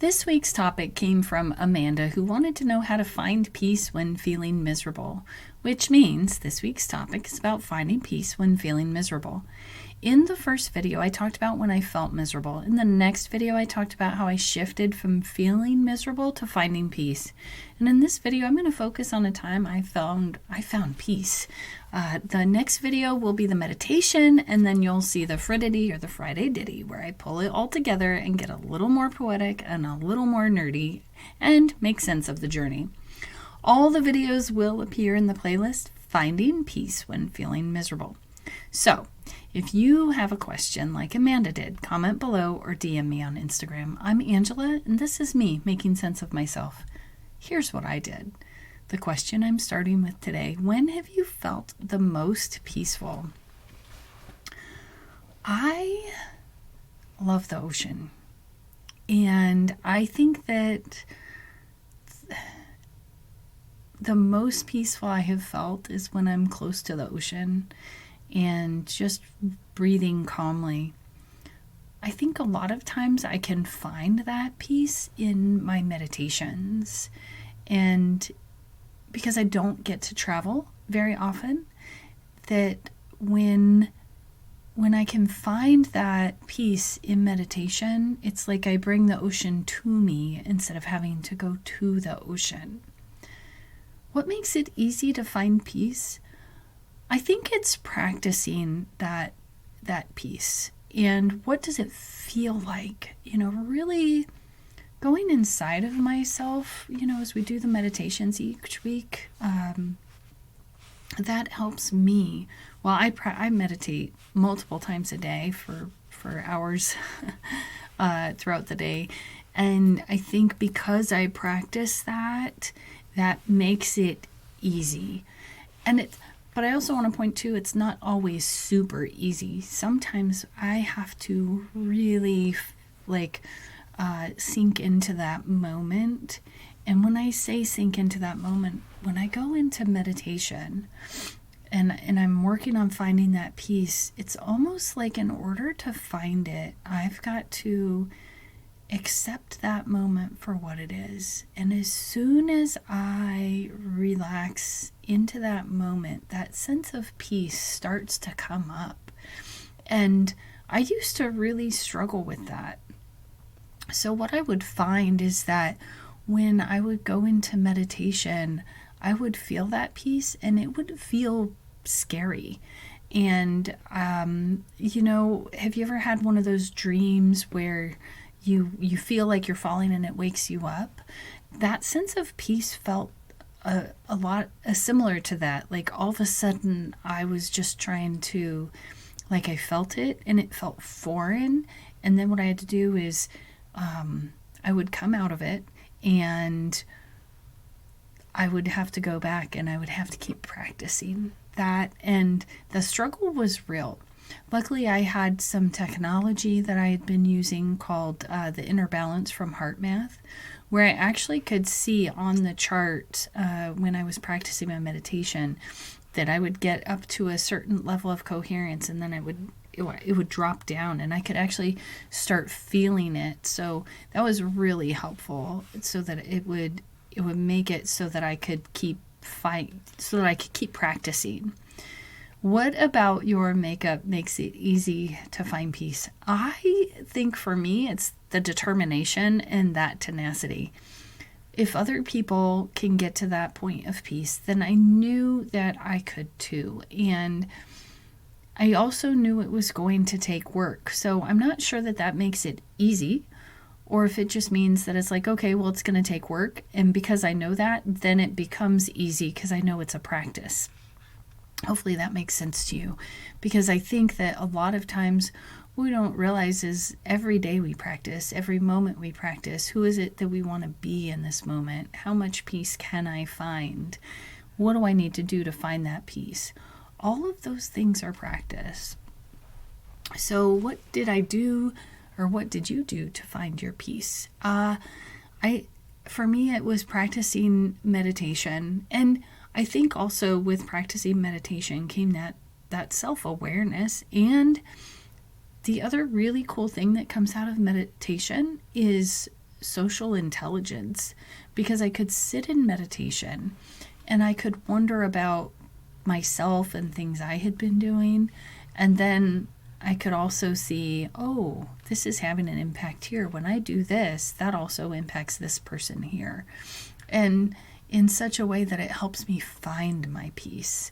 This week's topic came from Amanda, who wanted to know how to find peace when feeling miserable, which means this week's topic is about finding peace when feeling miserable. In the first video, I talked about when I felt miserable. In the next video, I talked about how I shifted from feeling miserable to finding peace. And in this video, I'm going to focus on a time I found peace. The next video will be the meditation, and then you'll see the Friday or the Friday Ditty, where I pull it all together and get a little more poetic and a little more nerdy and make sense of the journey. All the videos will appear in the playlist Finding Peace When Feeling Miserable. So, if you have a question like Amanda did, comment below or DM me on Instagram. I'm Angela, and this is me making sense of myself. Here's what I did. The question I'm starting with today: when have you felt the most peaceful? I love the ocean, and I think that the most peaceful I have felt is when I'm close to the ocean and just breathing calmly. I think a lot of times I can find that peace in my meditations, and because I don't get to travel very often, that when I can find that peace in meditation, it's like I bring the ocean to me instead of having to go to the ocean. What makes it easy to find peace? I think it's practicing that peace. And what does it feel like? Really going inside of myself, as we do the meditations each week, that helps me. Well, I meditate multiple times a day for hours throughout the day. And I think because I practice that makes it easy. But I also want to point to, it's not always super easy. Sometimes I have to really sink into that moment. And when I say sink into that moment, when I go into meditation and I'm working on finding that peace, it's almost like in order to find it, I've got to accept that moment for what it is. And as soon as I relax into that moment, that sense of peace starts to come up. And I used to really struggle with that. So what I would find is that when I would go into meditation, I would feel that peace, and it would feel scary. And, have you ever had one of those dreams where you feel like you're falling and it wakes you up? That sense of peace felt a lot similar to that. Like all of a sudden I was just trying to, I felt it and it felt foreign. And then what I had to do is I would come out of it, and I would have to go back and I would have to keep practicing that. And the struggle was real. Luckily, I had some technology that I had been using called the Inner Balance from Heart Math, where I actually could see on the chart when I was practicing my meditation that I would get up to a certain level of coherence, and then it would drop down, and I could actually start feeling it. So that was really helpful, so that it would make it so that I could keep practicing. What about your makeup makes it easy to find peace? I think for me, it's the determination and that tenacity. If other people can get to that point of peace, then I knew that I could too. And I also knew it was going to take work. So I'm not sure that makes it easy, or if it just means that it's like, okay, well, it's going to take work. And because I know that, then it becomes easy because I know it's a practice. Hopefully that makes sense to you, because I think that a lot of times we don't realize is every day we practice, every moment we practice, who is it that we want to be in this moment? How much peace can I find? What do I need to do to find that peace? All of those things are practice. So what did I do, or what did you do to find your peace? For me, it was practicing meditation. And I think also with practicing meditation came that self-awareness. And the other really cool thing that comes out of meditation is social intelligence, because I could sit in meditation and I could wonder about myself and things I had been doing. And then I could also see, oh, this is having an impact here. When I do this, that also impacts this person here. And in such a way that it helps me find my peace.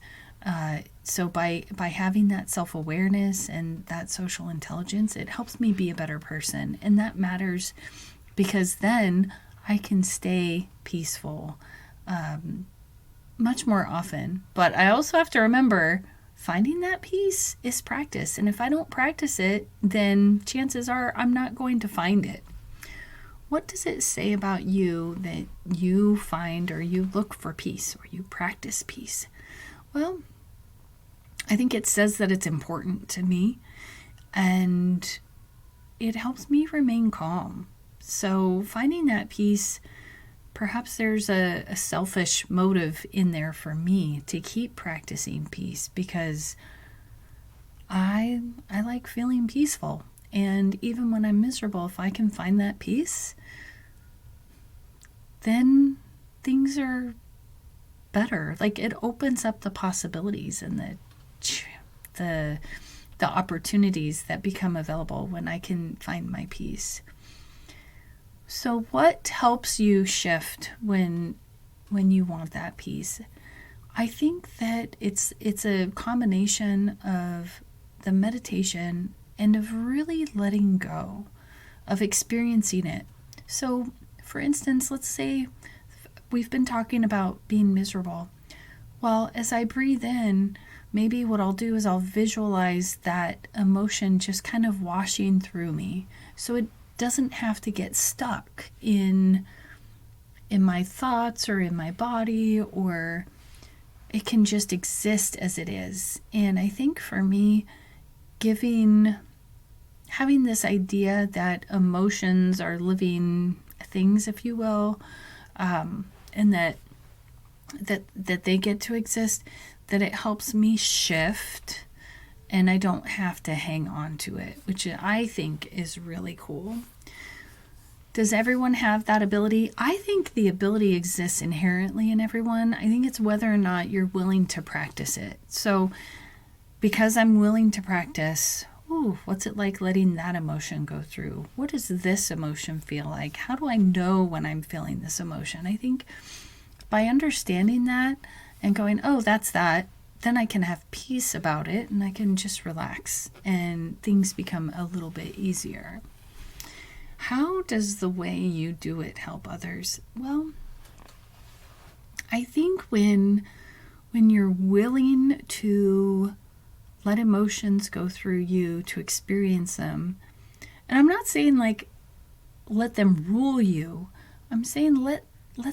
So by having that self-awareness and that social intelligence, it helps me be a better person. And that matters because then I can stay peaceful much more often. But I also have to remember, finding that peace is practice. And if I don't practice it, then chances are I'm not going to find it. What does it say about you that you find or you look for peace or you practice peace? Well, I think it says that it's important to me and it helps me remain calm. So finding that peace, perhaps there's a selfish motive in there for me to keep practicing peace because I like feeling peaceful. And even when I'm miserable, if I can find that peace, then things are better. Like it opens up the possibilities and the opportunities that become available when I can find my peace. So what helps you shift when you want that peace? I think that it's a combination of the meditation and of really letting go, of experiencing it. So, for instance, let's say we've been talking about being miserable. Well, as I breathe in, maybe what I'll do is I'll visualize that emotion just kind of washing through me. So it doesn't have to get stuck in my thoughts or in my body, or it can just exist as it is. And I think for me, having this idea that emotions are living things, if you will, and that they get to exist, that it helps me shift and I don't have to hang on to it, which I think is really cool. Does everyone have that ability? I think the ability exists inherently in everyone. I think it's whether or not you're willing to practice it. So because I'm willing to practice, what's it like letting that emotion go through? What does this emotion feel like? How do I know when I'm feeling this emotion? I think by understanding that and going, oh, that's that, then I can have peace about it and I can just relax and things become a little bit easier. How does the way you do it help others? Well, I think when you're willing to let emotions go through you, to experience them, and I'm not saying like let them rule you. I'm saying let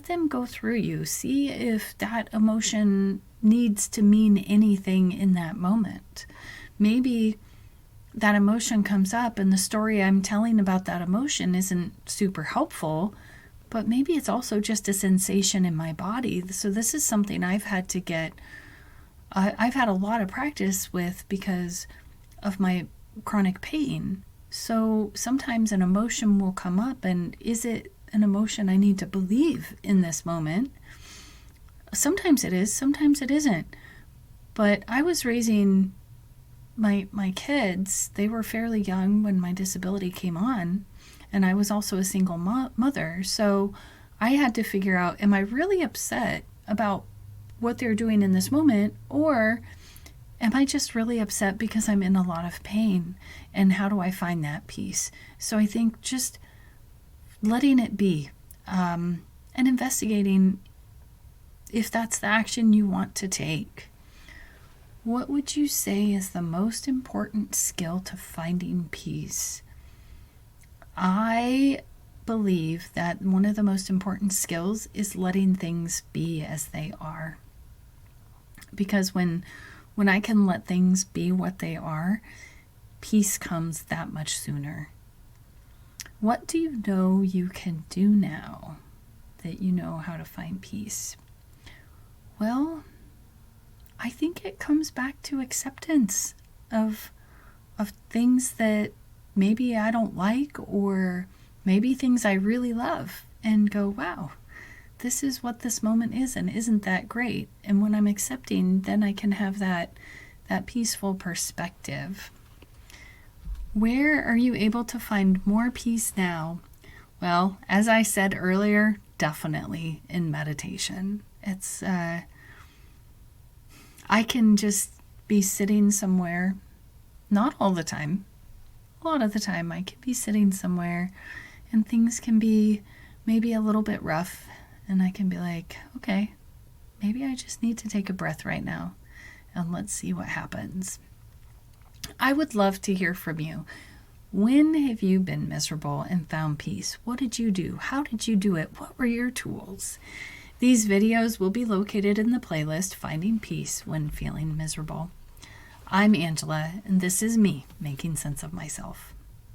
them go through you. See if that emotion needs to mean anything in that moment. Maybe that emotion comes up and the story I'm telling about that emotion isn't super helpful, but maybe it's also just a sensation in my body. So this is something I've had a lot of practice with because of my chronic pain. So sometimes an emotion will come up, and is it an emotion I need to believe in this moment? Sometimes it is, sometimes it isn't. But I was raising my kids. They were fairly young when my disability came on, and I was also a single mother. So I had to figure out, am I really upset about what they're doing in this moment, or am I just really upset because I'm in a lot of pain? And how do I find that peace? So I think just letting it be, and investigating if that's the action you want to take. What would you say is the most important skill to finding peace? I believe that one of the most important skills is letting things be as they are. Because when I can let things be what they are, peace comes that much sooner. What do you know you can do now that you know how to find peace? Well, I think it comes back to acceptance of things that maybe I don't like or maybe things I really love and go, wow, this is what this moment is, and isn't that great? And when I'm accepting, then I can have that peaceful perspective. Where are you able to find more peace now? Well, as I said earlier, definitely in meditation. It's I can just be sitting somewhere, not all the time. A lot of the time I can be sitting somewhere and things can be maybe a little bit rough, and I can be like, okay, maybe I just need to take a breath right now and let's see what happens. I would love to hear from you. When have you been miserable and found peace? What did you do? How did you do it? What were your tools? These videos will be located in the playlist Finding Peace When Feeling Miserable. I'm Angela, and this is me making sense of myself.